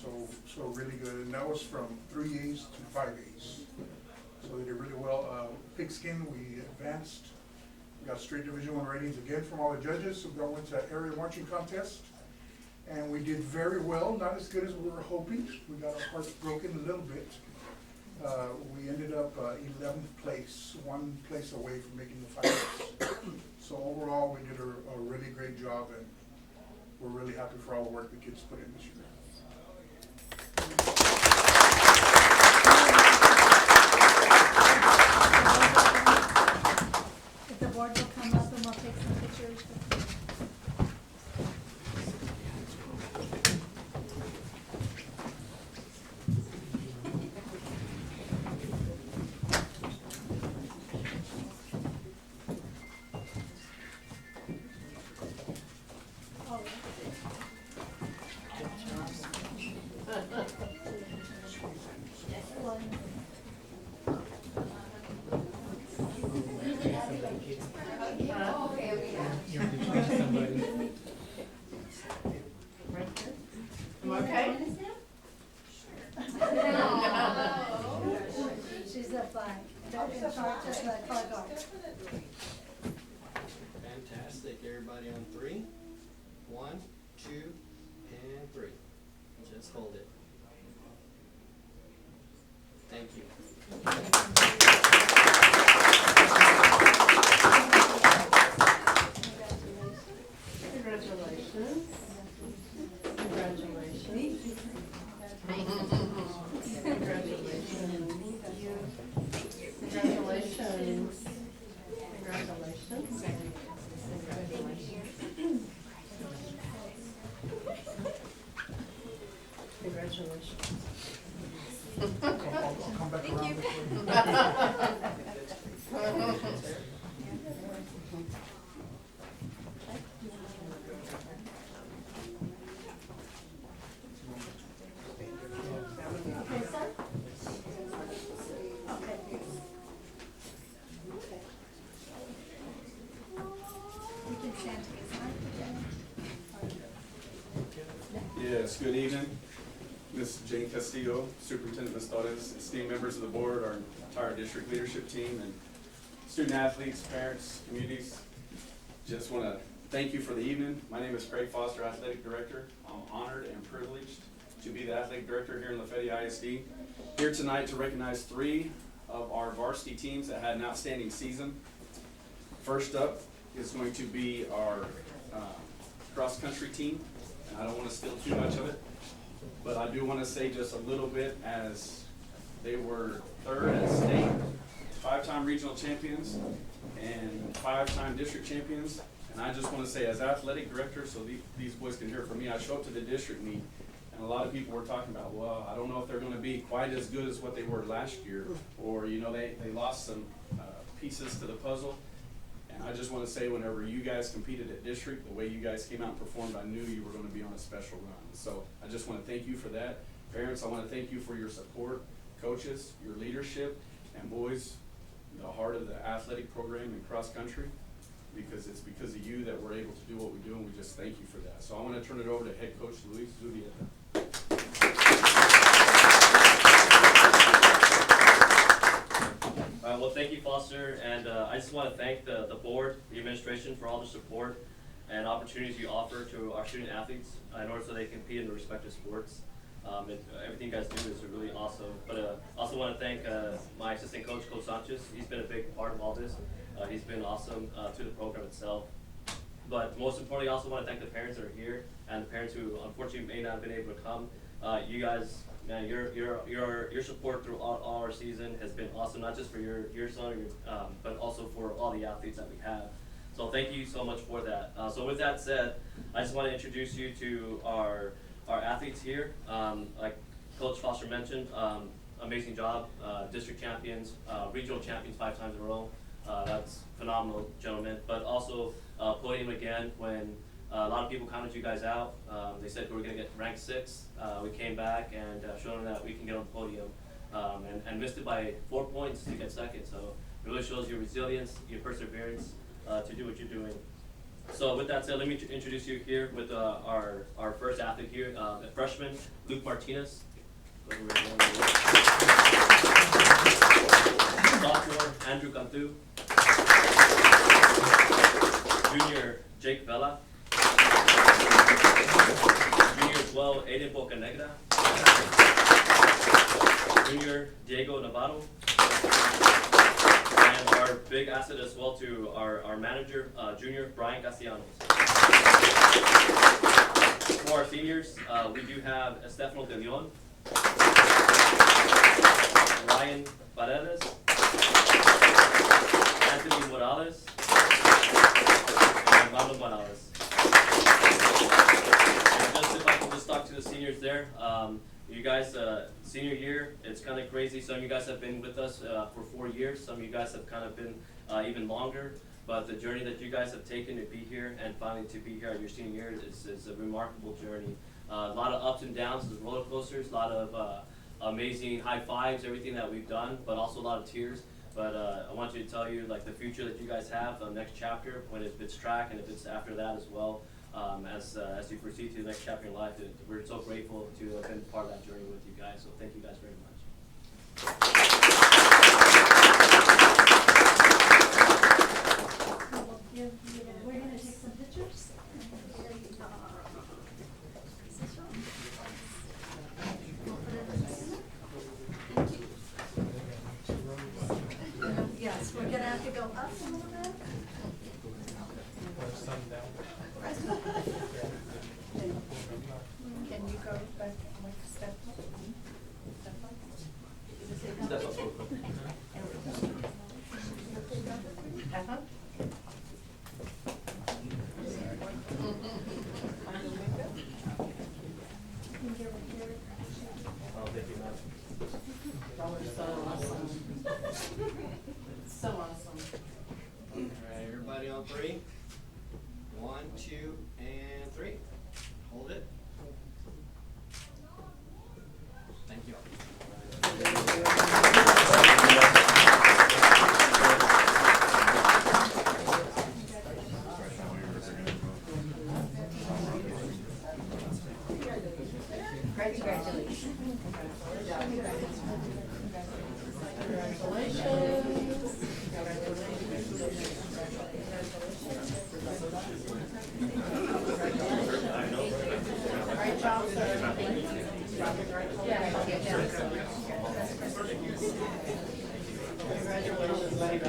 So really good, and that was from 3 A's to 5 A's. So they did really well. Pigskin, we advanced. We got straight Division I ratings again from all the judges. So we went to area marching contest, and we did very well. Not as good as we were hoping. We got our hearts broken a little bit. We ended up 11th place, 1 place away from making the finals. So overall, we did a really great job, and we're really happy for all the work the kids put in this year. If the board will come up and we'll take some pictures. She's a flag. Just like flag guard. Fantastic. Everybody on 3. 1, 2, and 3. Just hold it. Thank you. Congratulations. Congratulations. Congratulations. Congratulations. I'll come back around. Okay, sir? Okay. We can stand together. Yes, good evening. Ms. Jane Castillo, Superintendent Mastores, esteemed members of the board, our entire district leadership team, and student athletes, parents, communities. Just want to thank you for the evening. My name is Craig Foster, Athletic Director. I'm honored and privileged to be the Athletic Director here in Lafayette ISD. Here tonight to recognize 3 of our varsity teams that had an outstanding season. First up is going to be our cross-country team. And I don't want to steal too much of it, but I do want to say just a little bit, as they were 3rd at state, 5-time regional champions, and 5-time district champions. And I just want to say, as athletic director, so these boys can hear it from me, I show up to the district meet, and a lot of people were talking about, well, I don't know if they're going to be quite as good as what they were last year, or, you know, they lost some pieces to the puzzle. And I just want to say, whenever you guys competed at district, the way you guys came out and performed, I knew you were going to be on a special run. So I just want to thank you for that. Parents, I want to thank you for your support. Coaches, your leadership, and boys, the heart of the athletic program in cross country, because it's because of you that we're able to do what we do, and we just thank you for that. So I want to turn it over to head coach Luis Zubieta. Well, thank you, Foster, and I just want to thank the board, the administration, for all the support and opportunities you offer to our student athletes in order so they compete in their respective sports. Everything you guys do is really awesome. But I also want to thank my assistant coach, Coach Sanchez. He's been a big part of all this. He's been awesome to the program itself. But most importantly, I also want to thank the parents that are here and the parents who unfortunately may not have been able to come. You guys, man, your support through all our season has been awesome, not just for your son, or your, but also for all the athletes that we have. So thank you so much for that. So with that said, I just want to introduce you to our athletes here. Like Coach Foster mentioned, amazing job, district champions, regional champions 5 times in a row. That's phenomenal, gentlemen. But also podium again when a lot of people counted you guys out. They said we were going to get ranked 6th. We came back and showed them that we can get on the podium, and missed it by 4 points to get 2nd. So it really shows your resilience, your perseverance to do what you're doing. So with that said, let me introduce you here with our first athlete here, a freshman, Luke Martinez. Sophomore, Andrew Cantu. Junior, Jake Vela. Junior 12, Aiden Bocanegra. Junior, Diego Navarro. And our big asset as well to our manager, Junior, Brian Castellanos. For our seniors, we do have Estefano De Leon, Ryan Paredes, Anthony Morales, and Marlon Morales. And just if I can just talk to the seniors there, you guys, senior year, it's kind of crazy. Some of you guys have been with us for 4 years. Some of you guys have kind of been even longer. But the journey that you guys have taken to be here and finally to be here at your senior year is a remarkable journey. A lot of ups and downs, the roller coasters, a lot of amazing high fives, everything that we've done, but also a lot of tears. But I want you to tell you, like, the future that you guys have, the next chapter, when if it's track and if it's after that as well, as you proceed to the next chapter in life, we're so grateful to have been part of that journey with you guys. So thank you guys very much. We're gonna take some pictures. Yes, we're gonna have to go up a little bit. Can you go back one step? Step up. Uh-huh. Oh, thank you, ma'am. Y'all are so awesome. So awesome. Alright, everybody on 3. 1, 2, and 3. Hold it. Thank you. Congratulations. Great job, sir. Congratulations, buddy.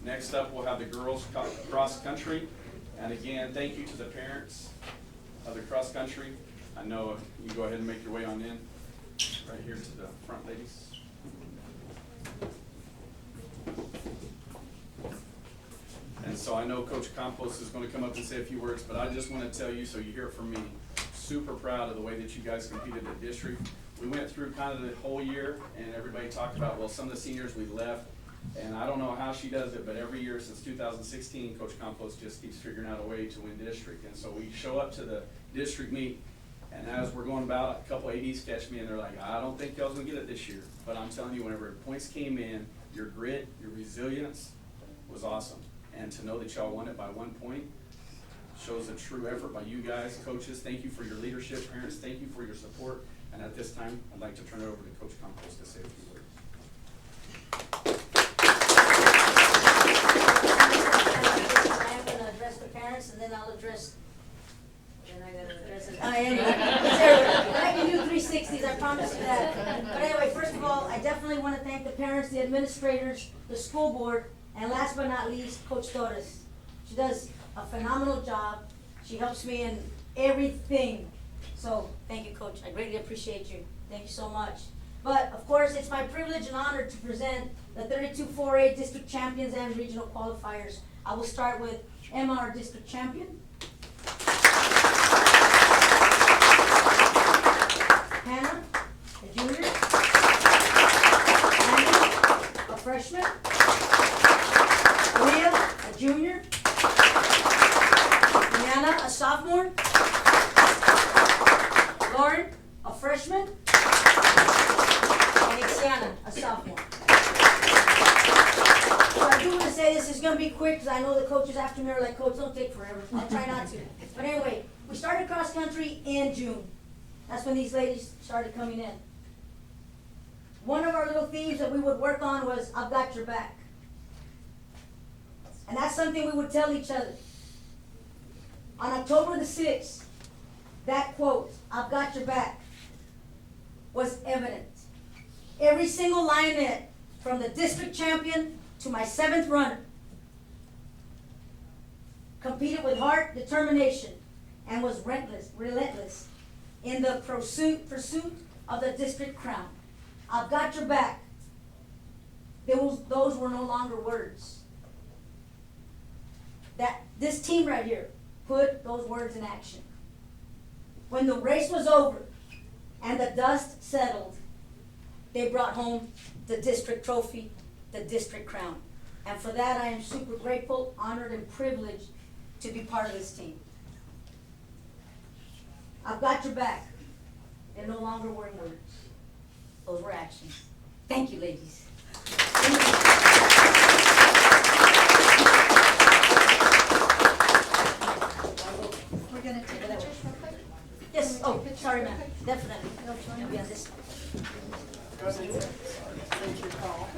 Next up, we'll have the girls cross country. And again, thank you to the parents of the cross country. I know you go ahead and make your way on in, right here to the front, ladies. And so I know Coach Campos is going to come up and say a few words, but I just want to tell you so you hear it from me. Super proud of the way that you guys competed at district. We went through kind of the whole year, and everybody talked about, well, some of the seniors we left. And I don't know how she does it, but every year since 2016, Coach Campos just keeps figuring out a way to win district. And so we show up to the district meet, and as we're going about, a couple ADs catch me, and they're like, I don't think y'all's gonna get it this year. But I'm telling you, whenever points came in, your grit, your resilience was awesome. And to know that y'all won it by 1 point shows a true effort by you guys. Coaches, thank you for your leadership. Parents, thank you for your support. And at this time, I'd like to turn it over to Coach Campos to say a few words. I'm gonna address the parents and then I'll address, then I gotta address it. Anyway, I can do 360s, I promise you that. But anyway, first of all, I definitely wanna thank the parents, the administrators, the school board, and last but not least, Coach Torres. She does a phenomenal job. She helps me in everything. So, thank you, Coach. I greatly appreciate you. Thank you so much. But, of course, it's my privilege and honor to present the 32-4A district champions and regional qualifiers. I will start with Emma, our district champion. Hannah, a junior. Andy, a freshman. Leah, a junior. Brianna, sophomore. Lauren, a freshman. And Ixiana, a sophomore. So I do want to say this is going to be quick because I know the coaches after me are like, Coach, don't take forever. I'll try not to. But anyway, we started cross country in June. That's when these ladies started coming in. One of our little themes that we would work on was, I've got your back. And that's something we would tell each other. On October the 6th, that quote, I've got your back, was evident. Every single lionette, from the district champion to my 7th runner, competed with heart, determination, and was relentless in the pursuit of the district crown. I've got your back. Those were no longer words. That this team right here put those words in action. When the race was over and the dust settled, they brought home the district trophy, the district crown. And for that, I am super grateful, honored, and privileged to be part of this team. I've got your back. They're no longer were words. Those were actions. Thank you, ladies. Thank you. We're gonna take pictures real quick. Yes, oh, sorry, ma'am, definitely. You'll be on this. That's your call.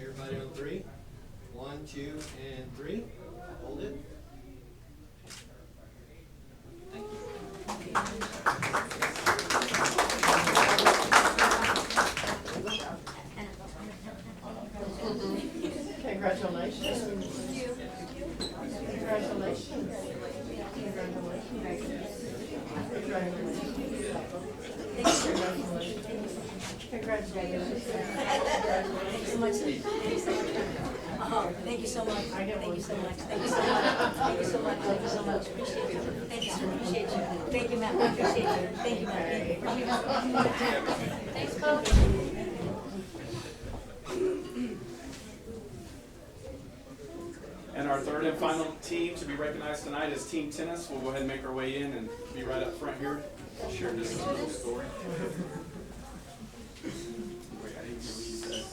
Everybody on three. 1, 2, and 3. Hold it. Thank you. Congratulations. Congratulations. Congratulations. Thank you so much. Thank you so much. Thank you so much. Thank you so much. Thank you so much. Thank you so much. Appreciate you. Thank you, sir. Appreciate you. Thank you, ma'am. Appreciate you. Thank you, ma'am. Thank you. Thanks, Coach. And our third and final team to be recognized tonight is Team Tennis. We'll go ahead and make our way in and be right up front here. Share this little story. Wait, I didn't hear what you said.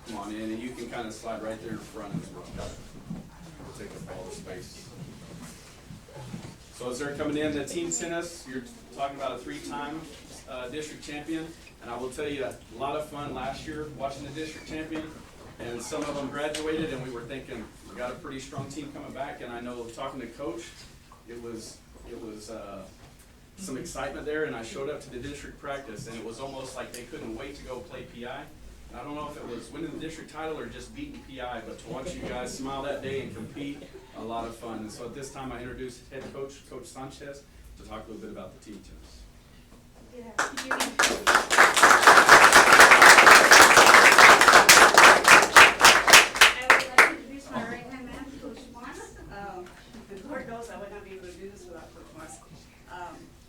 Come on in, and you can kind of slide right there in front as well. We'll take up all the space. So as they're coming in, the Team Tennis, you're talking about a 3-time district champion. And I will tell you, a lot of fun last year watching the district champion. And some of them graduated, and we were thinking, we got a pretty strong team coming back. And I know talking to Coach, it was some excitement there. And I showed up to the district practice, and it was almost like they couldn't wait to go play PI. And I don't know if it was winning the district title or just beating PI, but to watch you guys smile that day and compete, a lot of fun. And so at this time, I introduce head coach, Coach Sanchez, to talk a little bit about the team tennis. I would like to introduce my right-hand man, Coach Moss. The Lord knows I would not be able to do this without Coach Moss.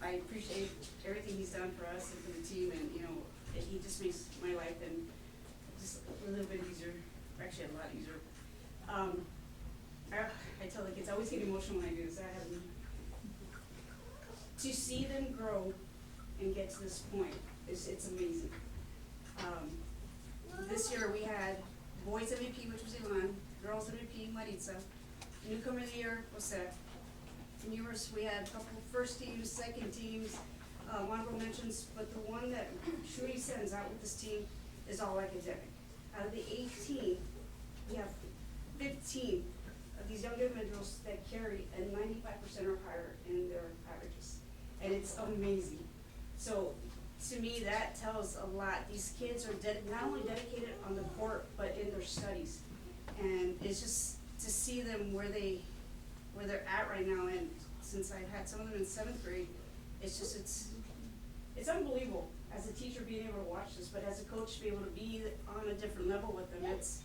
I appreciate everything he's done for us and for the team, and, you know, he just makes my life and just a little bit easier, actually a lot easier. I tell the kids, I always get emotional when I do this. To see them grow and get to this point, it's amazing. This year we had boys MVP, which was Ivan, girls MVP, Maritza, newcomer of the year, Jose. We had a couple first teams, second teams, honorable mentions, but the one that truly stands out with this team is all academic. Out of the 18, we have 15 of these young individuals that carry a 95% or higher in their averages. And it's amazing. So to me, that tells a lot. These kids are not only dedicated on the court, but in their studies. And it's just to see them where they're at right now. And since I've had some of them in 7th grade, it's unbelievable. as a teacher being able to watch this, but as a coach, to be able to be on a different level with them, it's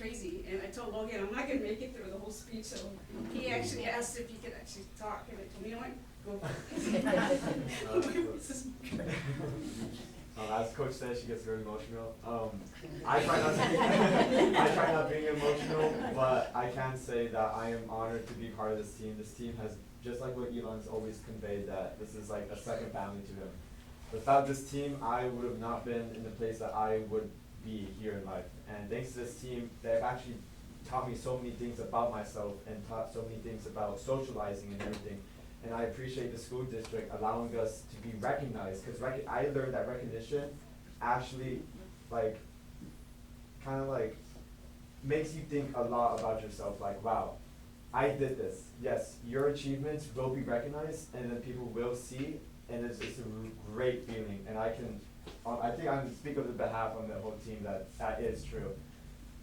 crazy. And I told Logan, I'm not gonna make it through the whole speech, so he actually asked if he could actually talk, and I told him, you know what, go. As Coach said, she gets very emotional. I try not being emotional, but I can say that I am honored to be part of this team. This team has, just like what Elon's always conveyed, that this is like a second family to him. Without this team, I would have not been in the place that I would be here in life. And thanks to this team, they've actually taught me so many things about myself and taught so many things about socializing and everything. And I appreciate the school district allowing us to be recognized, because I learned that recognition actually, like, kind of like, makes you think a lot about yourself, like, wow, I did this. Yes, your achievements will be recognized, and then people will see, and it's a great feeling. And I think I can speak on the behalf of the whole team that is true.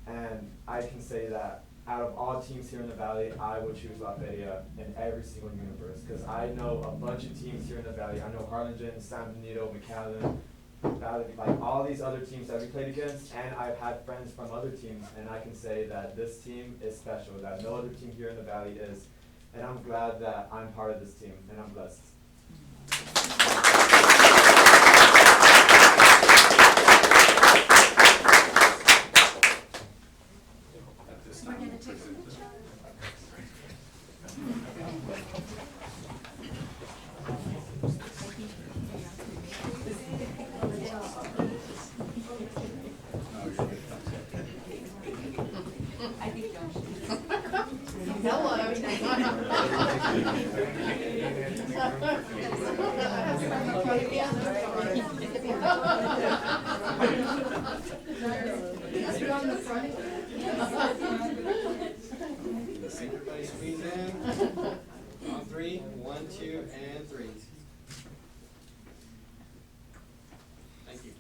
And I can say that out of all teams here in the Valley, I would choose La Feria in every single universe, because I know a bunch of teams here in the Valley. I know Harlingen, San Benito, McAllen, Valley, like all these other teams that we played against, and I've had friends from other teams, and I can say that this team is special, that no other team here in the Valley is, and I'm glad that I'm part of this team, and I'm blessed. At this We're time, gonna we'll take a present picture. Everybody squeeze in. On three. 1, 2, and 3. Thank you.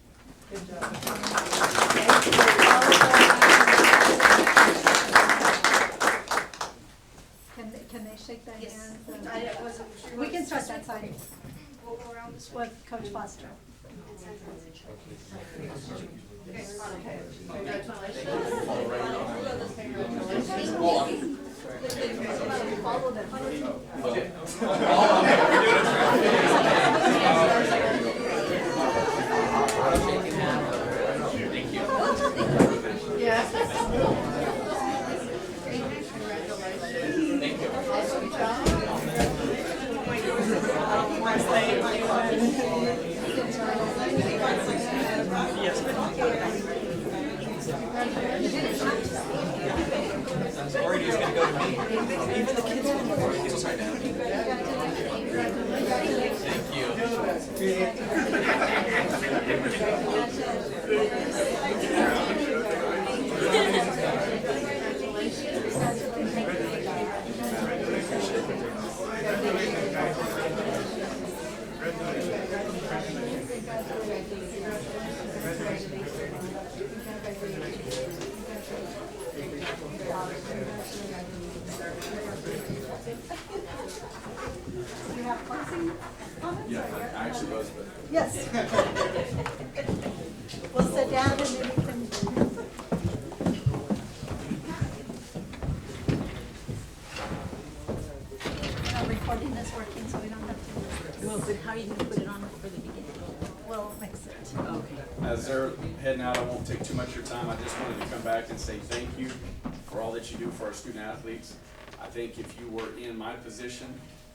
Can they shake their Yes. hands? I wasn't sure. We can start that side We'll go around this way. with Coach Foster. You have closing comments? Yeah, I actually was, but. Yes. We'll sit down and then we can. Our recording is working, so we don't have to. Well, but how are you gonna put it on for the beginning? We'll mix it. Okay. As they're heading out, I won't take too much of your time. I just wanted to come back and say thank you for all that you do for our student athletes. I think if you were in my position,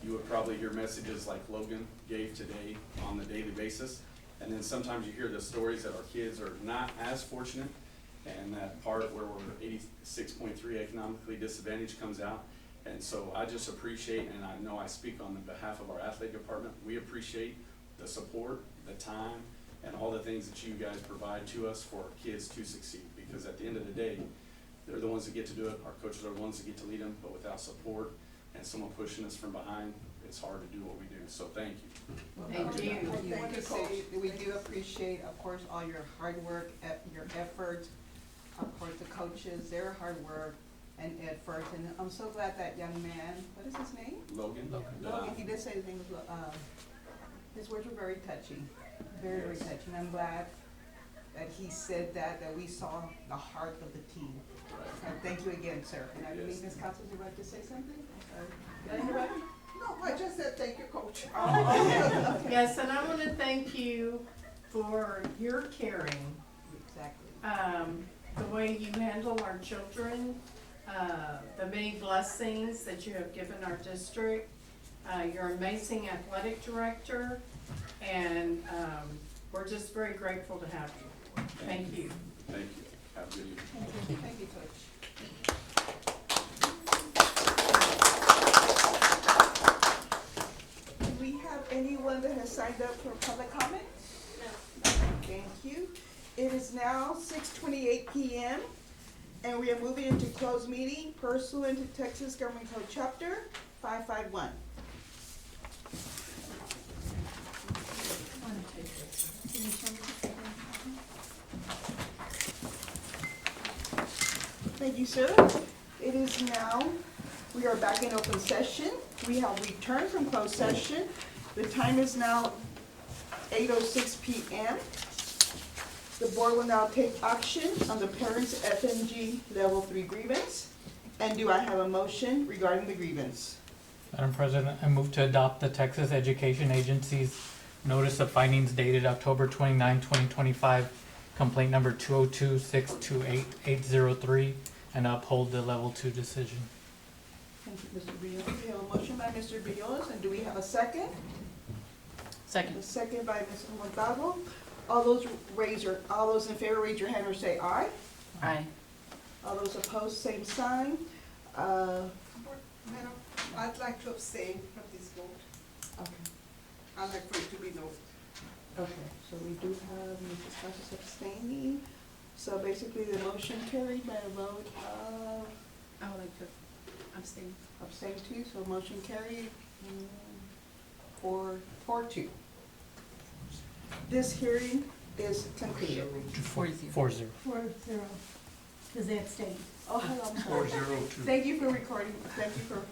you would probably hear messages like Logan gave today on the daily basis. And then sometimes you hear the stories that our kids are not as fortunate, and that part where we're 86.3 economically disadvantaged comes out. And so I just appreciate, and I know I speak on the behalf of our athletic department, we appreciate the support, the time, and all the things that you guys provide to us for our kids to succeed. Because at the end of the day, they're the ones that get to do it. Our coaches are the ones that get to lead them, but without support and someone pushing us from behind, it's hard to do what we do. So thank you. Thank you. We want to say that we do appreciate, of course, all your hard work, your effort, of course, the coaches, their hard work and effort. And I'm so glad that young man, what is his name? Logan? Logan, he did say the thing, his words were very touching. Very, very touching. I'm glad that he said that we saw the heart of the team. Thank you again, sir. And I believe Ms. Council, would you like to say something? Did I interrupt? No, I just said thank you, Coach. Yes, and I want to thank you for your caring, Exactly. the way you handle our children, the many blessings that you have given our district. You're an amazing athletic director, and we're just very grateful to have you. Thank you. Thank you. Have a good evening. Thank you, Coach. Do we have anyone that has signed up for public comment? No. Thank you. It is now 6:28 p.m. and we are moving into closed meeting pursuant to Texas Government Code Chapter 551. Thank you, sir. It is now, we are back in open session. We have returned from closed session. The time is now 8:06 p.m. The board will now take action on the parents' FNG Level 3 grievance. And do I have a motion regarding the grievance? Madam President, I move to adopt the Texas Education Agency's Notice of Findings dated October 29, 2025, complaint number 202-628-803, and uphold the level 2 decision. Thank you, Mr. Rios. We have a motion by Mr. Rios, and do we have a second? Second. A second by Mr. Montalvo. All those in favor, raise your hand or say aye. Aye. All those opposed, same sign. Madam, I'd like to abstain from this vote. Okay. I'd like for it to be noted. Okay, so we do have Mrs. Casas abstaining. So basically, the motion carried by a vote of I would like to abstain. abstain two, so motion carried 4-2. This hearing is concluded. 4-0. 4-0, because they abstained. Oh, hello, I'm sorry. 402. Thank you for recording, thank you for,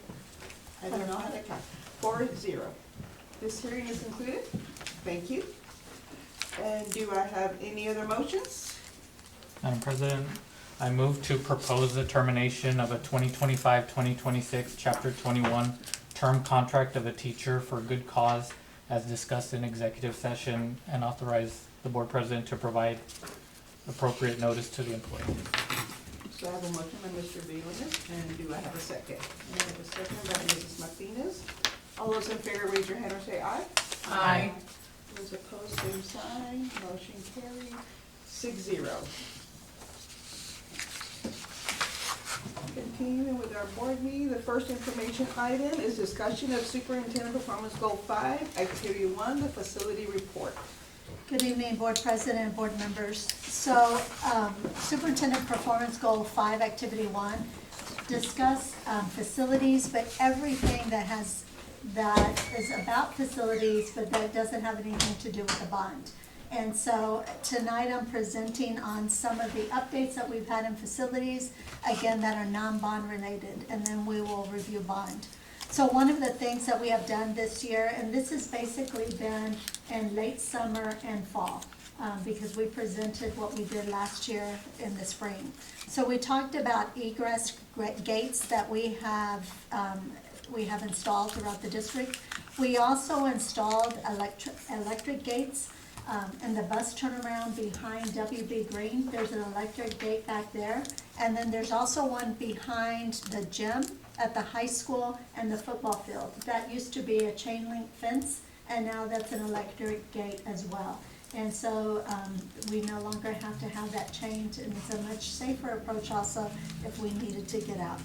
I don't know how to count. 4-0. This hearing is concluded. Thank you. And do I have any other motions? Madam President, I move to propose the termination of a 2025-2026 Chapter 21 term contract of a teacher for good cause as discussed in executive session, and authorize the board president to provide appropriate notice to the employee. So I have a motion by Mr. Villalobos, and do I have a second? And I have a second by Mrs. Martinez. All those in favor, raise your hand or say aye. Aye. Those opposed, same sign. Motion carried 6-0. Continuing with our board meeting, the first information item is discussion of Superintendent Performance Goal 5, Activity 1, the facility report. Good evening, Board President and Board members. So Superintendent Performance Goal 5, Activity 1, discuss facilities, but everything that is about facilities, but that doesn't have anything to do with the bond. And so tonight I'm presenting on some of the updates that we've had in facilities, again, that are non-bond related, and then we will review bond. So one of the things that we have done this year, and this has basically been in late summer and fall, because we presented what we did last year in the spring. So we talked about egress gates that we have installed throughout the district. We also installed electric gates in the bus turnaround behind WB Green. There's an electric gate back there. And then there's also one behind the gym at the high school and the football field. That used to be a chain link fence, and now that's an electric gate as well. And so we no longer have to have that chained, and it's a much safer approach also if we needed to get out.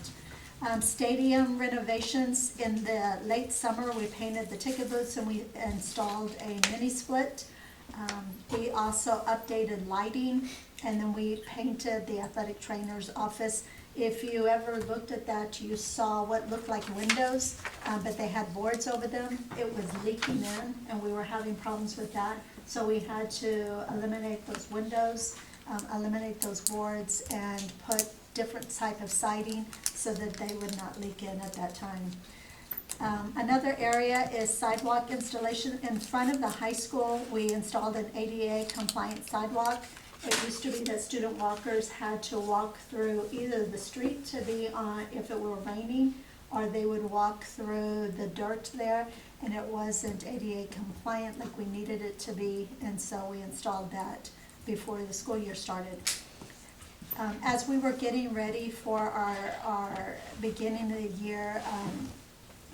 Stadium renovations, in the late summer, we painted the ticket booths and we installed a mini split. We also updated lighting, and then we painted the athletic trainer's office. If you ever looked at that, you saw what looked like windows, but they had boards over them. It was leaking in, and we were having problems with that. So we had to eliminate those windows, eliminate those boards, and put different type of siding so that they would not leak in at that time. Another area is sidewalk installation. In front of the high school, we installed an ADA compliant sidewalk. It used to be that student walkers had to walk through either the street to be on, if it were raining, or they would walk through the dirt there, and it wasn't ADA compliant like we needed it to be, and so we installed that before the school year started. As we were getting ready for our beginning of the year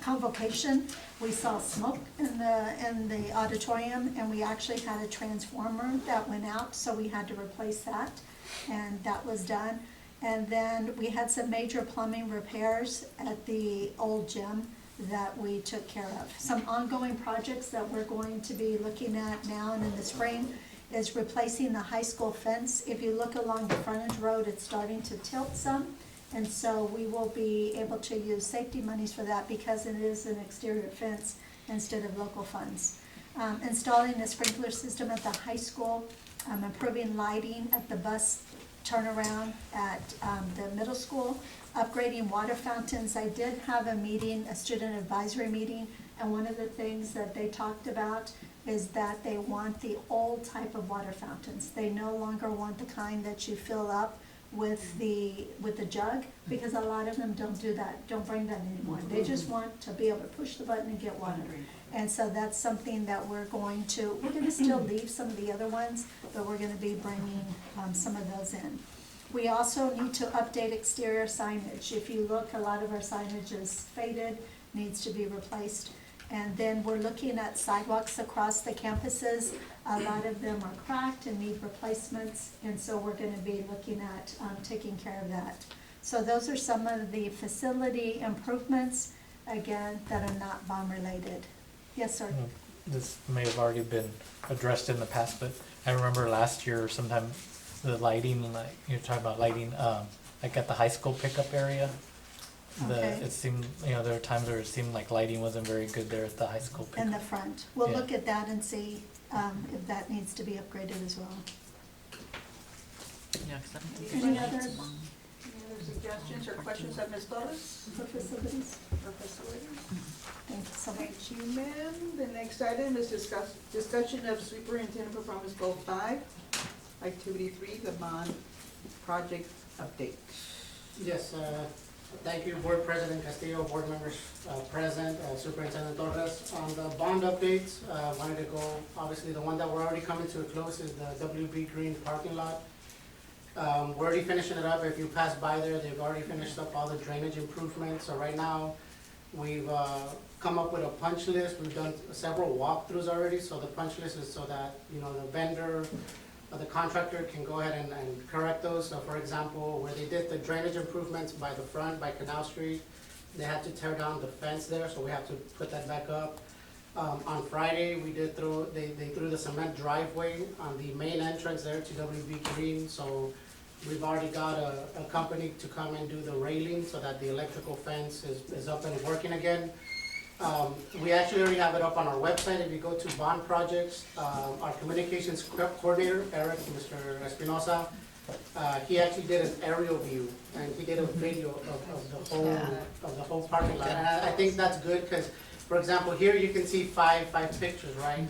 convocation, we saw smoke in the auditorium, and we actually had a transformer that went out, so we had to replace that, and that was done. And then we had some major plumbing repairs at the old gym that we took care of. Some ongoing projects that we're going to be looking at now and in the spring is replacing the high school fence. If you look along the frontage road, it's starting to tilt some. And so we will be able to use safety monies for that because it is an exterior fence instead of local funds. Installing a sprinkler system at the high school, improving lighting at the bus turnaround at the middle school, upgrading water fountains. I did have a meeting, a student advisory meeting, and one of the things that they talked about is that they want the old type of water fountains. They no longer want the kind that you fill up with the jug, because a lot of them don't do that, don't bring that anymore. They just want to be able to push the button and get water. And so that's something that we're going to still leave some of the other ones, but we're gonna be bringing some of those in. We also need to update exterior signage. If you look, a lot of our signage is faded, needs to be replaced. And then we're looking at sidewalks across the campuses. A lot of them are cracked and need replacements, and so we're gonna be looking at taking care of that. So those are some of the facility improvements, again, that are not bond related. Yes, sir? This may have already been addressed in the past, but I remember last year sometime the lighting, like you're talking about lighting, like at the high school pickup area. Okay. It seemed, there were times where it seemed like lighting wasn't very good there at the high school pickup. In the front. We'll Yeah. look at that and see if that needs to be upgraded as well. Any other Suggestions or questions of Ms. Torres for facilities? for facilities? Thank you so much. Thank you, ma'am. The next item is discussion of superintendent performance goal 5, activity 3, the bond project update. Yes, thank you, Board President Castillo, board members present, Superintendent Torres. On the bond updates, wanted to go, obviously, the one that we're already coming to a close is the WB Green parking lot. We're already finishing it up. If you pass by there, they've already finished up all the drainage improvements. So right now, we've come up with a punch list. We've done several walkthroughs already, so the punch list is so that, the vendor, the contractor can go ahead and correct those. So for example, where they did the drainage improvements by the front, by Canal Street, they had to tear down the fence there, so we have to put that back up. On Friday, they threw the cement driveway on the main entrance there to WB Green, so we've already got a company to come and do the railing so that the electrical fence is up and working again. We actually already have it up on our website. If you go to bond projects, our communications coordinator, Eric, Mr. Espinosa, he actually did an aerial view, and he did a video of the whole parking lot. And I think that's good, because, for example, here you can see five pictures, right?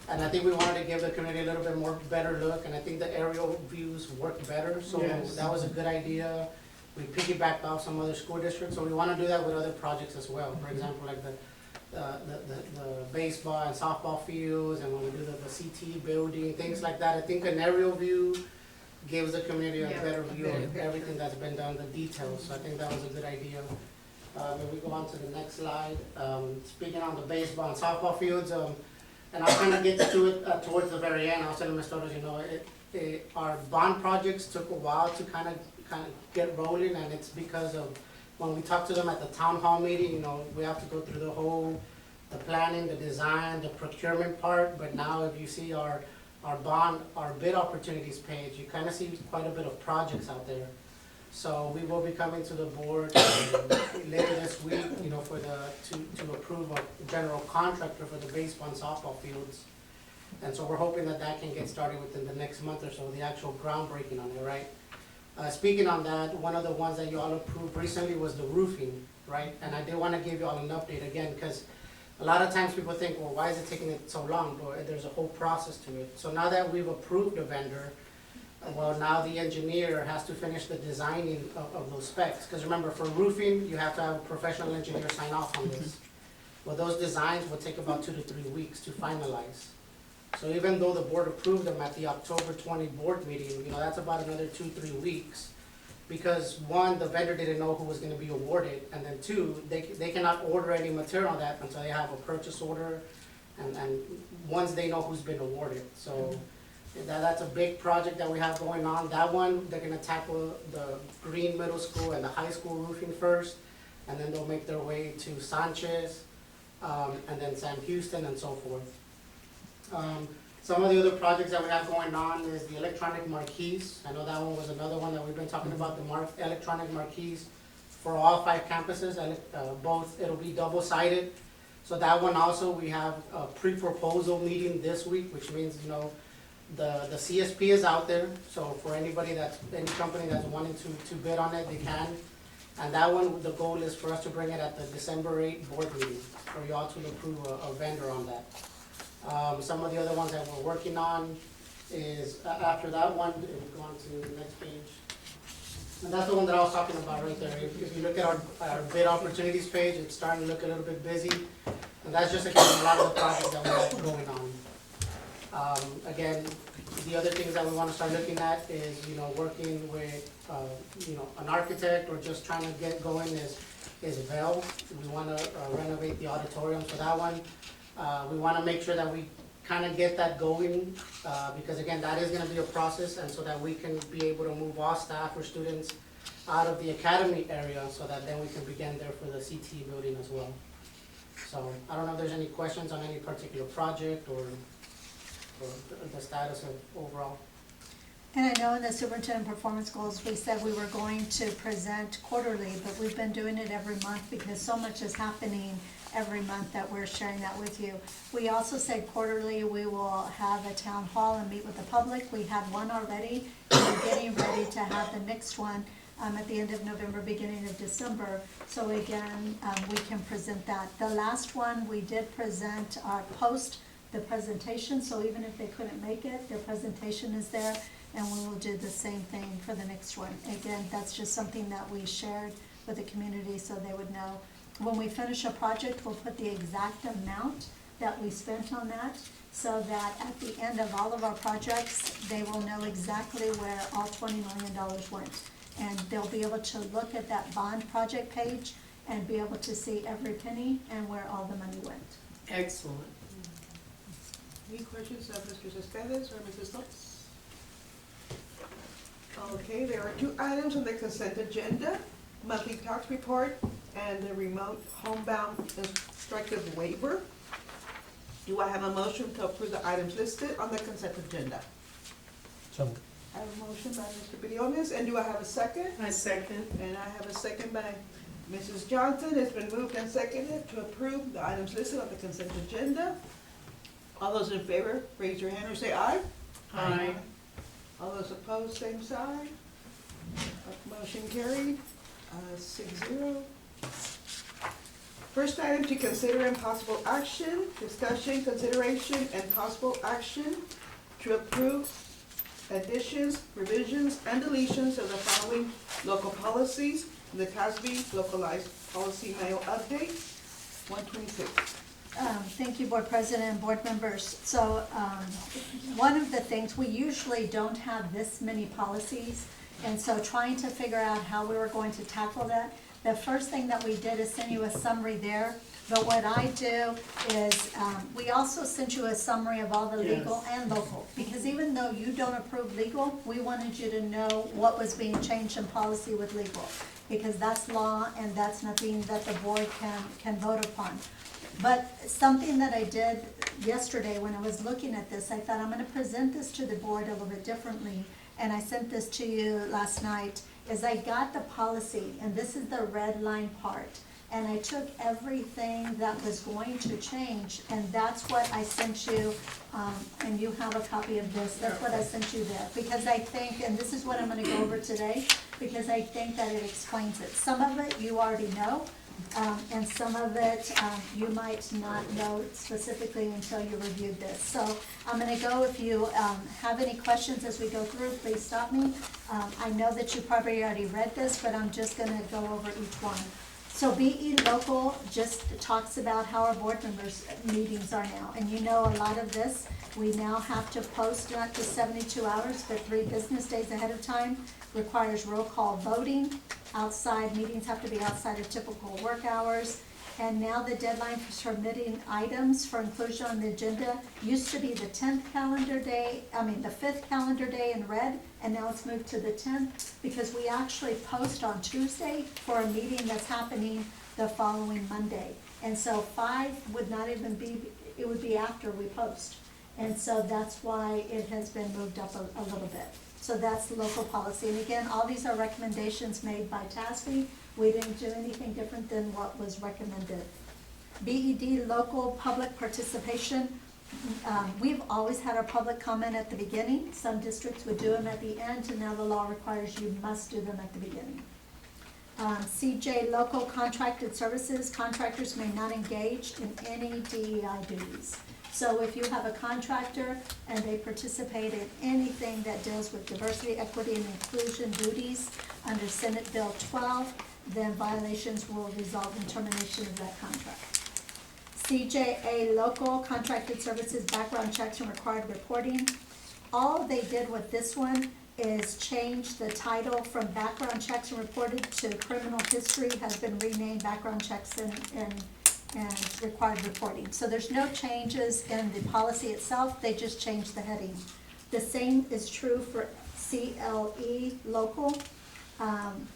And I think we wanted to give the community a little bit more better look, and I think the aerial views work better, so that was a good idea. We piggybacked off some other school districts, so we want to do that with other projects as well. For example, like the baseball and softball fields, and when we do the CT building, things like that. I think an aerial view gives the community a better view of everything that's been done, the details, so I think that was a good idea. If we go on to the next slide, speaking on the baseball and softball fields, and I'll kind of get to it towards the very end. I was telling Ms. Torres, our bond projects took a while to kind of get rolling, and it's because of when we talked to them at the town hall meeting, we have to go through the planning, the design, the procurement part, but now if you see our bid opportunities page, you kind of see quite a bit of projects out there. So we will be coming to the board later this week, to approve a general contractor for the baseball and softball fields. And so we're hoping that can get started within the next month or so, the actual groundbreaking on it, right? Speaking on that, one of the ones that you all approved recently was the roofing, right? And I did wanna give you all an update again, because a lot of times people think, well, why is it taking it so long? But there's a whole process to it. So now that we've approved a vendor, well, now the engineer has to finish the designing of those specs. Because remember, for roofing, you have to have a professional engineer sign off on this. Well, those designs will take about 2 to 3 weeks to finalize. So even though the board approved them at the October 20 board meeting, you know, that's about another 2-3 weeks. Because one, the vendor didn't know who was gonna be awarded, and then two, they cannot order any material on that until they have a purchase order, and once they know who's been awarded. So that's a big project that we have going on. That one, they're gonna tackle the Green Middle School and the high school roofing first, and then they'll make their way to Sanchez, and then Sam Houston and so forth. Some of the other projects that we have going on is the electronic marquees. I know that one was another one that we've been talking about, the electronic marquees for all 5 campuses, both, it'll be double-sided. So that one also, we have a pre-proposal meeting this week, which means, you know, the CSP is out there, so for anybody any company that's wanting to bid on it, they can. And that one, the goal is for us to bring it at the December 8 board meeting, for y'all to approve a vendor on that. Some of the other ones that we're working on is, after that one, if we go on to the next page. And that's the one that I was talking about right there. If you look at our bid opportunities page, it's starting to look a little bit busy. And that's just again a lot of the projects that we have going on. Again, the other things that we wanna start looking at is, you know, working with, you know, an architect or just trying to get going is Vail. We wanna renovate the auditorium for that one. We wanna make sure that we kinda get that going, because again, that is gonna be a process, and so that we can be able to move all staff or students out of the academy area, so that then we can begin there for the CT building as well. So, I don't know if there's any questions on any particular project or the status of overall. And I know in the superintendent performance goals, we said we were going to present quarterly, but we've been doing it every month because so much is happening every month that we're sharing that with you. We also said quarterly, we will have a town hall and meet with the public. We had one already, and we're getting ready to have the next one at the end of November, beginning of December. So again, we can present that. The last one, we did present our the presentation, so even if they couldn't make it, their presentation is there, and we will do the same thing for the next one. Again, that's just something that we shared with the community so they would know. When we finish a project, we'll put the exact amount that we spent on that, so that at the end of all of our projects, they will know exactly where all $20 million went. And they'll be able to look at that bond project page and be able to see every penny and where all the money went. Excellent. Any questions of Mr. Cespedes or Mrs. Stokes? Okay, there are 2 items on the consent agenda, monthly tax report and the remote homebound instructive waiver. Do I have a motion to approve the items listed on the consent agenda? So, I have a motion by Mr. Briones, and do I have a second? I second. And I have a second by Mrs. Johnson. It's been moved and seconded to approve the items listed on the consent agenda. All those in favor, raise your hand or say aye. Aye. All those opposed, same sign. Motion carried, 6-0. First item to consider and possible action, discussion, consideration, and possible action to approve additions, revisions, and deletions of the following local policies in the CASB localized policy manual update, 126. Thank you, Board President and board members. So, one of the things, we usually don't have this many policies, and so trying to figure out how we were going to tackle that, the first thing that we did is send you a summary there. But what I do is, we also sent you a summary of all the legal and local, because even though you don't approve legal, we wanted you to know what was being changed in policy with legal, because that's law and that's nothing that the board can vote upon. But something that I did yesterday when I was looking at this, I thought I'm gonna present this to the board a little bit differently, and I sent this to you last night, is I got the policy, and this is the red line part. and I took everything that was going to change, and that's what I sent you, and you have a copy of this, that's what I sent you there, because I think, and this is what I'm gonna go over today, because I think that it explains it. Some of it you already know, and some of it, you might not know specifically until you reviewed this. So I'm gonna go, if you, have any questions as we go through, please stop me. I know that you probably already read this, but I'm just gonna go over each one. So BE Local just talks about how our board members' meetings are now, and you know a lot of this, we now have to post not just 72 hours, but 3 business days ahead of time, requires roll call voting, outside, meetings have to be outside of typical work hours, and now the deadline for submitting items for inclusion on the agenda used to be the 5th calendar day in red, and now it's moved to the 10th, because we actually post on Tuesday for a meeting that's happening the following Monday. And so 5 would not even be, it would be after we post. And so that's why it has been moved up a little bit. So that's local policy. And again, all these are recommendations made by TASB. We didn't do anything different than what was recommended. BED, local public participation. We've always had our public comment at the beginning. Some districts would do them at the end, and now the law requires you must do them at the beginning. CJ, local contracted services. Contractors may not engage in any DEI duties. So if you have a contractor and they participate in anything that deals with diversity, equity, and inclusion duties under Senate Bill 12, then violations will result in termination of that contract. CJA, local contracted services, background checks and required reporting. All they did with this one is change the title from background checks and reported to criminal history has been renamed background checks and required reporting. So there's no changes in the policy itself, they just changed the heading. The same is true for CLE local.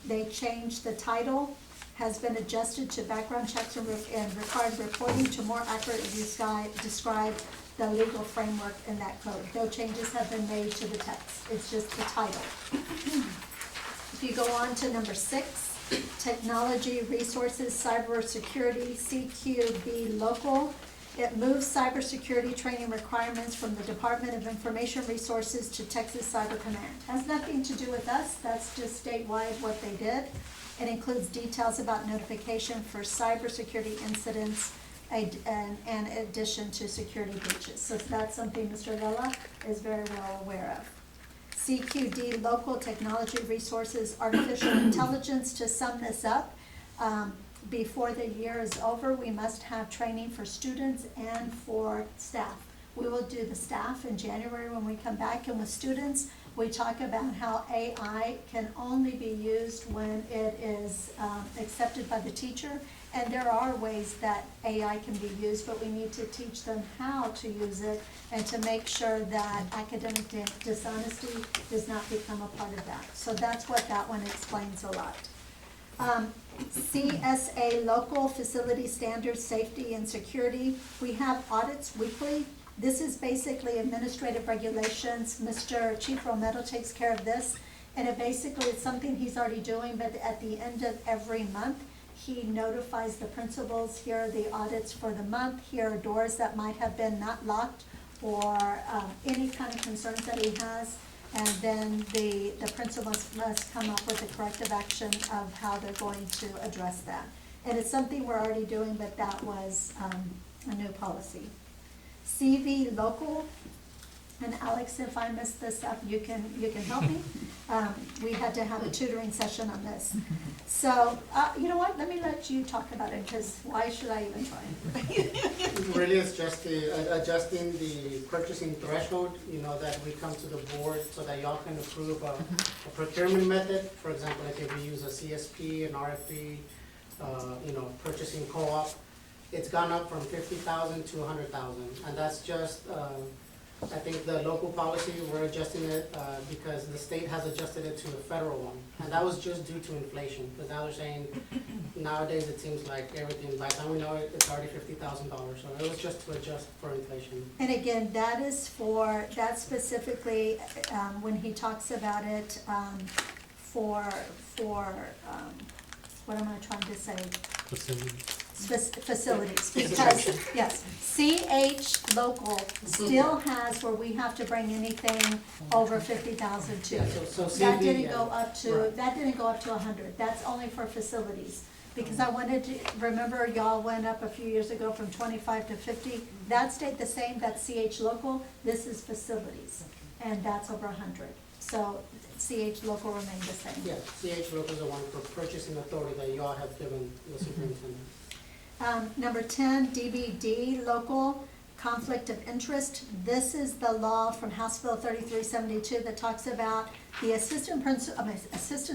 They changed the title, has been adjusted to background checks and required reporting to more accurately describe the legal framework in that code. No changes have been made to the text, it's just the title. If you go on to number 6, technology, resources, cybersecurity, CQB local. It moves cybersecurity training requirements from the Department of Information Resources to Texas Cyber Command. Has nothing to do with us, that's just statewide what they did. It includes details about notification for cybersecurity incidents and addition to security breaches. So that's something Mr. Vela is very well aware of. CQD, local technology resources, artificial intelligence. To sum this up, before the year is over, we must have training for students and for staff. We will do the staff in January when we come back, and with students, we talk about how AI can only be used when it is accepted by the teacher. And there are ways that AI can be used, but we need to teach them how to use it and to make sure that academic dishonesty does not become a part of that. So that's what that one explains a lot. CSA, local facility standards, safety and security. We have audits weekly. This is basically administrative regulations. Mr. Chief Romero takes care of this. And it basically is something he's already doing, but at the end of every month, he notifies the principals, here are the audits for the month, here are doors that might have been not locked, or any kind of concerns that he has, and then the principals must come up with the corrective action of how they're going to address that. And it's something we're already doing, but that was a new policy. CV local, and Alex, if I messed this up, you can help me. We had to have a tutoring session on this. So, you know what, let me let you talk about it, because why should I even try? Really, it's just adjusting the purchasing threshold, that we come to the board so that y'all can approve a procurement method. For example, like if we use a CSP, an RFP, purchasing co-op, it's gone up from 50,000 to 100,000, and that's just, I think the local policy, we're adjusting it because the state has adjusted it to the federal one. And that was just due to inflation, because now they're saying, nowadays it seems like everything, by the time we know it, it's already $50,000. So it was just to adjust for inflation. And again, that's specifically, when he talks about it, what am I trying to say? facilities, because, yes, CH local still has where we have to bring anything over 50,000 to. Yeah, so That CB, didn't yeah. go up to, Right. that didn't go up to 100, that's only for facilities. Because I wanted to, remember y'all went up a few years ago from 25 to 50, that stayed the same, that's CH local, this is facilities, and that's over 100. So CH local remained the same. Yeah, CH local is the one for purchasing authority that you all have given the superintendent. Number 10, DBD, local conflict of interest. This is the law from House Bill 3372 that talks about the assistant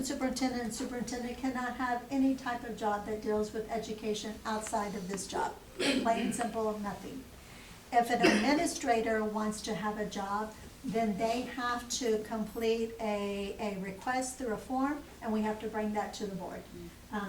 superintendent and superintendent cannot have any type of job that deals with education outside of this job. Plain and simple, nothing. If an administrator wants to have a job, then they have to complete a request through a form, and we have to bring that to the board.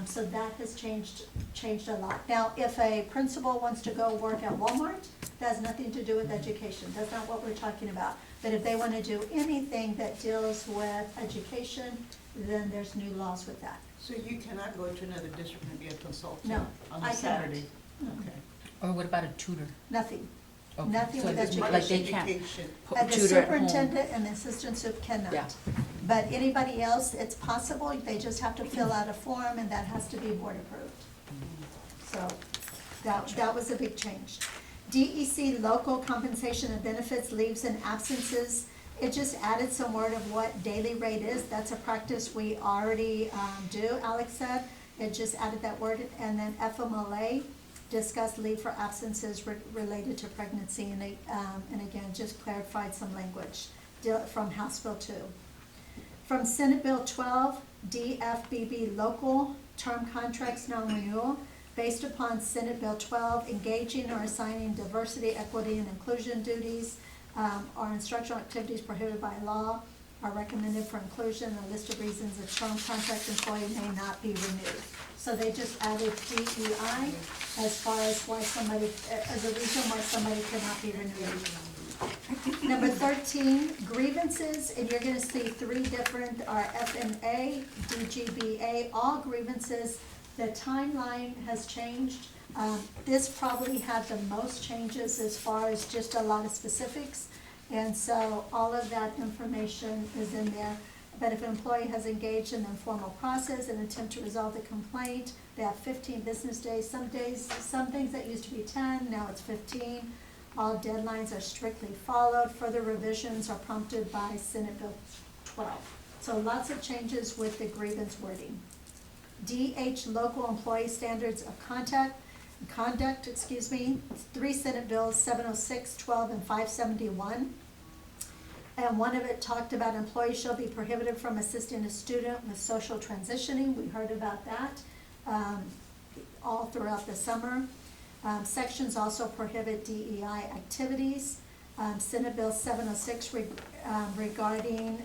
So that has changed a lot. Now, if a principal wants to go work at Walmart, that has nothing to do with education. That's not what we're talking about. But if they want to do anything that deals with education, then there's new laws with that. So you cannot go to another district and be a consultant? No, On I a cannot. Saturday? Mm-mm. Okay. Or what about a tutor? Nothing. Okay. Nothing So with it's education. like they can't Education. put And the tutor at home. superintendent and the assistant sup cannot. Yeah. But anybody else, it's possible, they just have to fill out a form and that has to be board approved. So that was a big change. DEC, local compensation and benefits, leaves and absences. It just added some word of what daily rate is. That's a practice we already do, Alex said. It just added that word. And then FMLA, discuss leave for absences related to pregnancy. And again, just clarified some language from House Bill 2. From Senate Bill 12, DFBB, local term contracts non-renewal. Based upon Senate Bill 12, engaging or assigning diversity, equity, and inclusion duties or instructional activities prohibited by law are recommended for inclusion. A list of reasons a term contract employee may not be renewed. So they just added DEI as far as why somebody, as a reason why somebody cannot be renewed. Number 13, grievances, and you're gonna see three different, are FMA, DGBA, all grievances. The timeline has changed. This probably had the most changes as far as just a lot of specifics. And so all of that information is in there. But if an employee has engaged in the informal process and attempt to resolve the complaint, they have 15 business days. Some things that used to be 10, now it's 15. All deadlines are strictly followed. Further revisions are prompted by Senate Bill 12. So lots of changes with the grievance wording. DH, local employee standards of conduct, 3 Senate bills, 706, 12, and 571. And one of it talked about employees shall be prohibited from assisting a student with social transitioning. We heard about that all throughout the summer. Sections also prohibit DEI activities. Senate Bill 706 regarding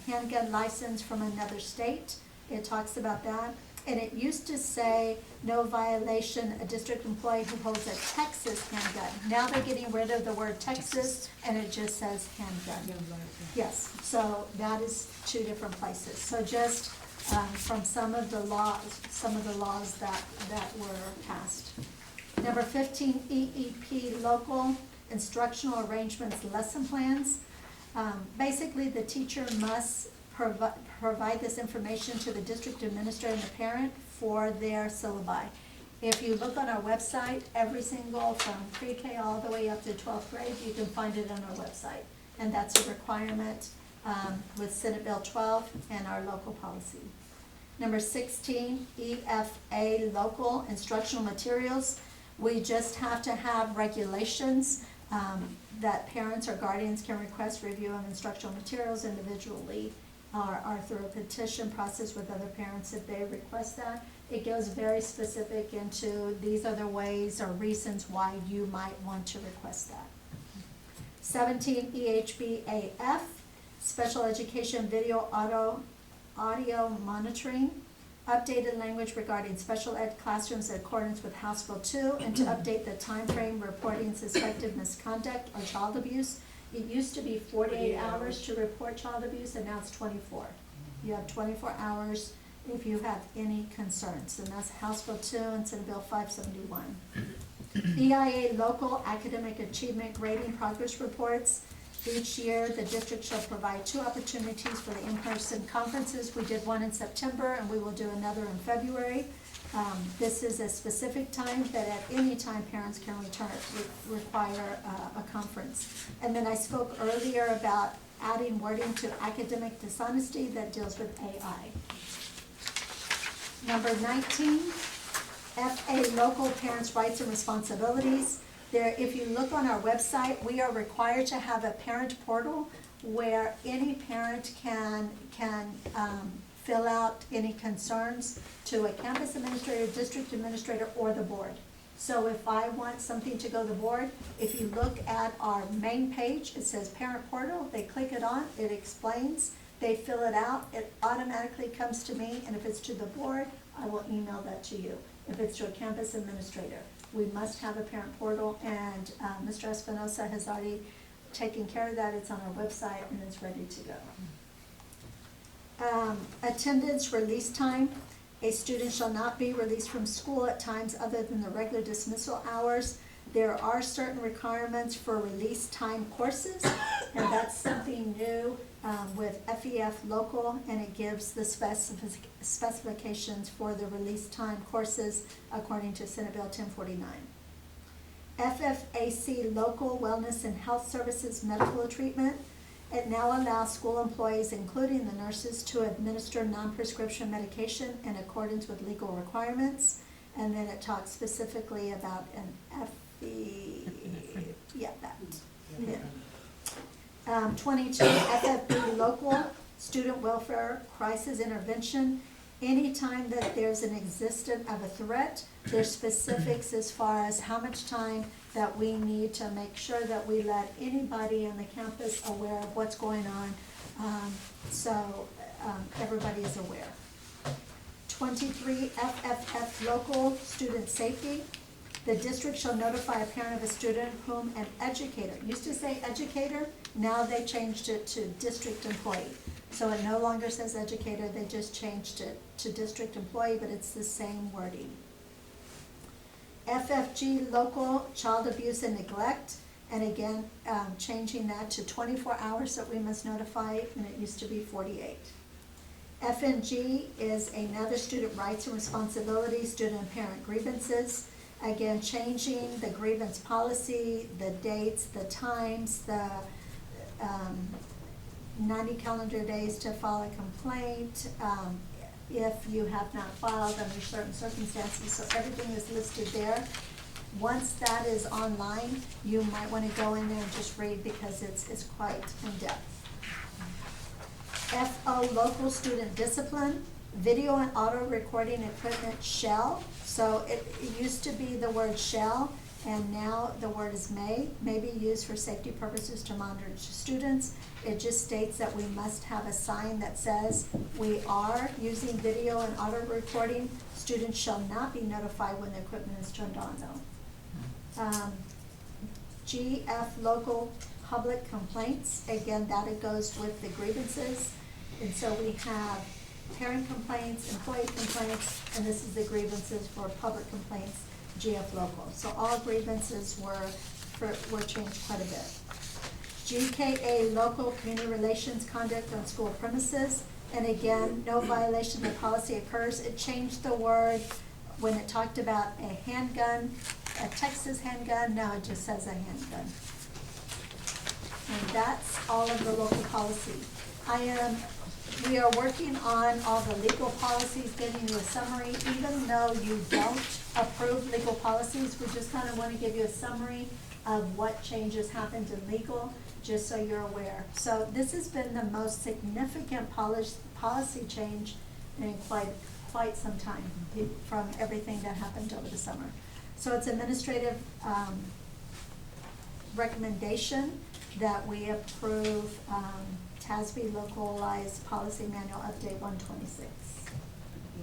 handgun license from another state. It talks about that. And it used to say, no violation, a district employee who holds a Texas handgun. Now they're getting rid of the word Texas, and it just says handgun. Yes, so that is 2 different places. So just from some of the laws that were passed. Number 15, EEP, local instructional arrangements, lesson plans. Basically, the teacher must provide this information to the district administrator and the parent for their syllabi. If you look on our website, every single from pre-K all the way up to 12th grade, you can find it on our website. And that's a requirement with Senate Bill 12 and our local policy. Number 16, EFA, local instructional materials. We just have to have regulations that parents or guardians can request review of instructional materials individually or through a petition process with other parents if they request that. It goes very specific into these are the ways or reasons why you might want to request that. 17, EHBAF, special education video audio monitoring. Updated language regarding special ed classrooms in accordance with House Bill 2 and to update the time frame reporting suspected misconduct or child abuse. It used to be 48 hours to report child abuse, and now it's 24. You have 24 hours if you have any concerns, and that's House Bill 2 and Senate Bill 571. EIA local academic achievement grading progress reports. Each year, the district shall provide 2 opportunities for the in-person conferences. We did one in September, and we will do another in February. This is a specific time that at any time parents can require a conference. And then I spoke earlier about adding wording to academic dishonesty that deals with AI. Number 19, FA local parents' rights and responsibilities. There, if you look on our website, we are required to have a parent portal where any parent can fill out any concerns to a campus administrator, district administrator, or the board. So if I want something to go to the board, if you look at our main page, it says parent portal, they click it on, it explains, they fill it out, it automatically comes to me, and if it's to the board, I will email that to you. If it's to a campus administrator, we must have a parent portal, and Mr. Espinosa has already taken care of that. It's on our website and it's ready to go. Attendance release time. A student shall not be released from school at times other than the regular dismissal hours. There are certain requirements for release time courses, and that's something new with FEF local, and it gives the specifications for the release time courses according to Senate Bill 1049. FFAC local wellness and health services medical treatment. It now allows school employees, including the nurses, to administer non-prescription medication in accordance with legal requirements. And then it talks specifically about an yeah, that. Yeah. 22, FFB local, student welfare crisis intervention. Anytime that there's an existence of a threat, there's specifics as far as how much time that we need to make sure that we let anybody on the campus aware of what's going on, so everybody is aware. 23, FFF local, student safety. The district shall notify a parent of a student whom an educator, used to say educator, now they changed it to district employee. So it no longer says educator, they just changed it to district employee, but it's the same wording. FFG local, child abuse and neglect, and again, changing that to 24 hours that we must notify, and it used to be 48. FNG is another student rights and responsibilities, student and parent grievances. Again, changing the grievance policy, the dates, the times, the 90 calendar days to file a complaint, if you have not filed under certain circumstances, so everything is listed there. Once that is online, you might want to go in there and just read because it's quite in-depth. FO local student discipline, video and auto recording equipment shall. So it used to be the word shall, and now the word is may be used for safety purposes to monitor students. It just states that we must have a sign that says we are using video and auto recording. Students shall not be notified when the equipment is turned on though. GF local public complaints, again, that it goes with the grievances. And so we have parent complaints, employee complaints, and this is the grievances for public complaints, GF local. So all grievances were changed quite a bit. GKA local, community relations conduct on school premises, and again, no violation of policy occurs. It changed the word when it talked about a handgun, a Texas handgun, now it just says a handgun. And that's all of the local policy. We are working on all the legal policies, getting you a summary. Even though you don't approve legal policies, we just kind of want to give you a summary of what changes happened in legal, just so you're aware. So this has been the most significant policy change in quite some time from everything that happened over the summer. So it's administrative recommendation that we approve TASB localized policy manual update 126.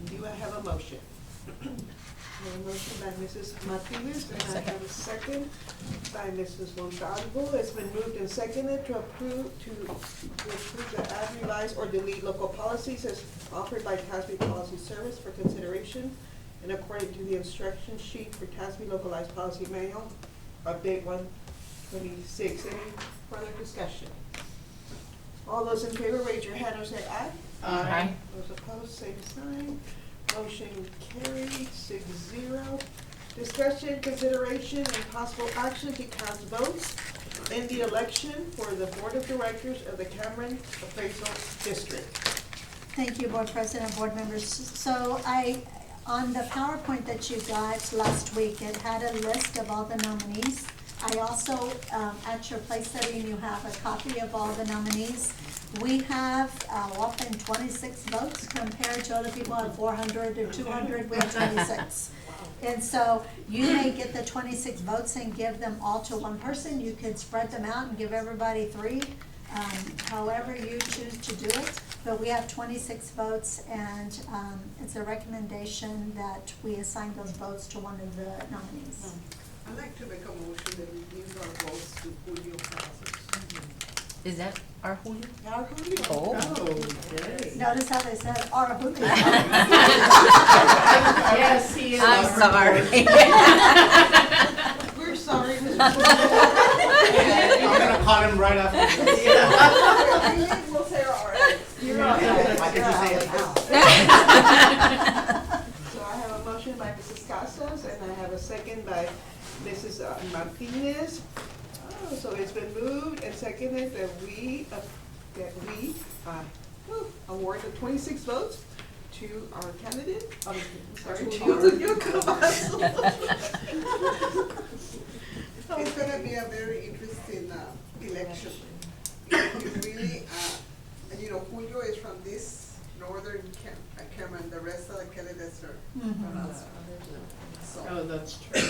Do I have a motion? a motion by Mrs. Martinez, and I have a second by Mrs. Montalvo. It's been moved and seconded to approve the add, revise, or delete local policies as offered by TASB Policy Service for consideration and according to the instruction sheet for TASB Localized Policy Manual, update 126. Any further discussion? All those in favor, raise your hand or say aye. Aye. Those opposed, same sign. Motion carried 6-0. Discussion, consideration, and possible action to cast votes in the election for the Board of Directors of the Cameron Appraisal District. Thank you, Board President, board members. So on the PowerPoint that you got last week, it had a list of all the nominees. I also, at your place setting, you have a copy of all the nominees. We have a whopping 26 votes compared to other people at 400 or 200, we have 26. And so you may get the 26 votes and give them all to one person. You could spread them out and give everybody 3, however you choose to do it. But we have 26 votes, and it's a recommendation that we assign those votes to one of the nominees. I'd like to make a motion that we give our votes to Julio Casas. Is that our Julio? Our Julio. Oh. Okay. Notice how they said, "Our Julio." Yes, he is. I'm our sorry. board. We're sorry, Mr. I'm gonna call him right after this. We'll say all right. You're all right. I can just say it now. So I have a motion by Mrs. Casas, and I have a second by Mrs. Martinez. Oh, so it's been moved and seconded that we award the 26 votes to our candidate, sorry, to Julio Cavazos. It's gonna be a very interesting election. It's really, Julio is from this northern Cameron, the rest of the candidates are from outside. Oh, that's true.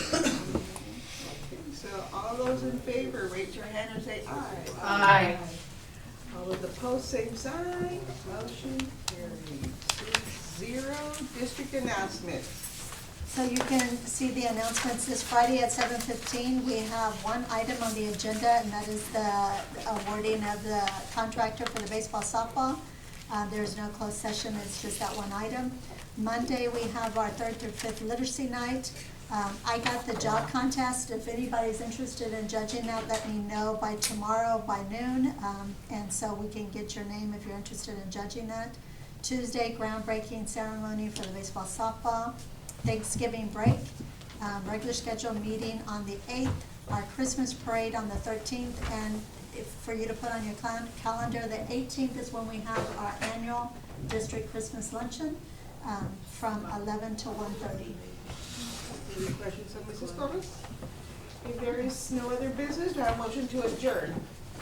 So all those in favor, raise your hand and say aye. Aye. All those opposed, same sign. Motion carried 6-0. District announcement. So you can see the announcements this Friday at 7:15. We have one item on the agenda, and that is the awarding of the contractor for the baseball softball. There's no closed session, it's just that one item. Monday, we have our 3rd through 5th literacy night. I got the job contest. If anybody's interested in judging that, let me know by tomorrow by noon, and so we can get your name if you're interested in judging that. Tuesday, groundbreaking ceremony for the baseball softball. Thanksgiving break, regular scheduled meeting on the 8th, our Christmas parade on the 13th, and for you to put on your calendar, the 18th is when we have our annual district Christmas luncheon from 11 to 1:30. Any questions of Mrs. Torres? If there is no other business, do I have a motion to adjourn?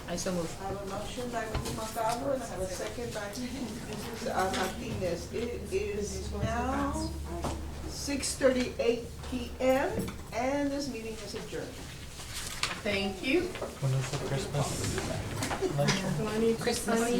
I so move. I have a motion by Mrs. Montalvo, and I have a second by Mrs. Martinez. It is now 6:38 p.m. and this meeting is adjourned. Thank you. When is the Christmas luncheon? Do I need to sign